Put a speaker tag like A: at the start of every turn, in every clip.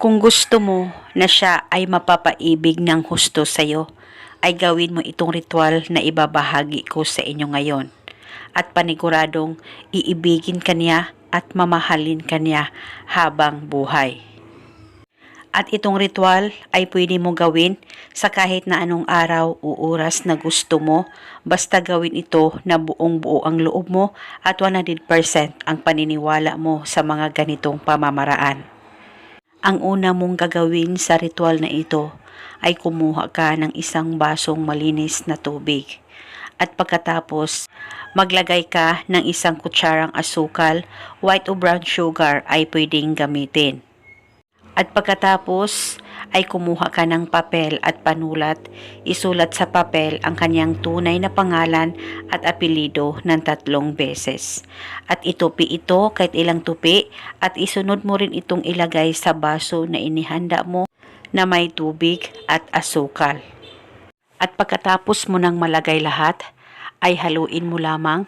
A: Kung gusto mo na siya ay mapapaibig ng husto sa'yo, ay gawin mo itong ritual na ibabahagi ko sa inyo ngayon. At paniguradong iibigin kanya at mamahalin kanya habang buhay. At itong ritual ay pwede mo gawin sa kahit na anong araw o oras na gusto mo, basta gawin ito na buong buo ang loob mo at 100% ang paniniwala mo sa mga ganitong pamamaraan. Ang una mong gagawin sa ritual na ito ay kumuha ka ng isang basong malinis na tubig. At pagkatapos, maglagay ka ng isang kutsarang asukal, white o brown sugar ay pwedeng gamitin. At pagkatapos ay kumuha ka ng papel at panulat, isulat sa papel ang kanyang tunay na pangalan at apelido ng 3 beses. At itupi ito kahit ilang tupi at isunod mo rin itong ilagay sa baso na inihanda mo na may tubig at asukal. At pagkatapos mo nang malagay lahat, ay haluin mo lamang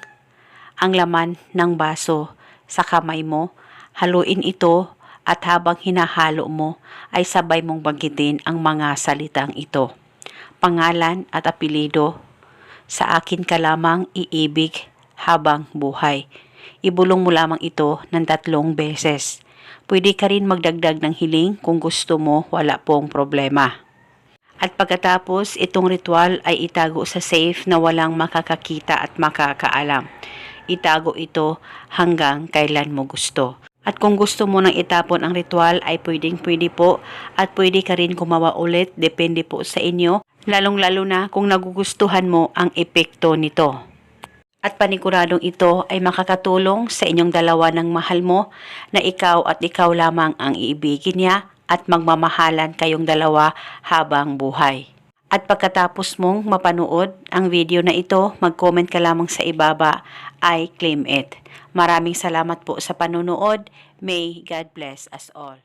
A: ang laman ng baso sa kamay mo, haluin ito. At habang hinahalo mo ay sabay mong banggitin ang mga salitang ito. Pangalan at apelido, sa akin ka lamang iibig habang buhay. Ibulong mo lamang ito ng 3 beses. Pwede ka rin magdagdag ng hiling kung gusto mo, wala pong problema. At pagkatapos, itong ritual ay itago sa safe na walang makakakita at makakaalam. Itago ito hanggang kailan mo gusto. At kung gusto mo nang itapon ang ritual ay pwedeng-pwede po at pwede ka rin gumawa ulit, depende po sa inyo, lalong-lalo na kung nagugustuhan mo ang epekto nito. At paniguradong ito ay makakatulong sa inyong dalawa ng mahal mo na ikaw at ikaw lamang ang iibigin niya at magmamahalan kayong dalawa habang buhay. At pagkatapos mong mapanood ang video na ito, mag-comment ka lamang sa ibaba, I claim it. Maraming salamat po sa panonood. May God bless us all.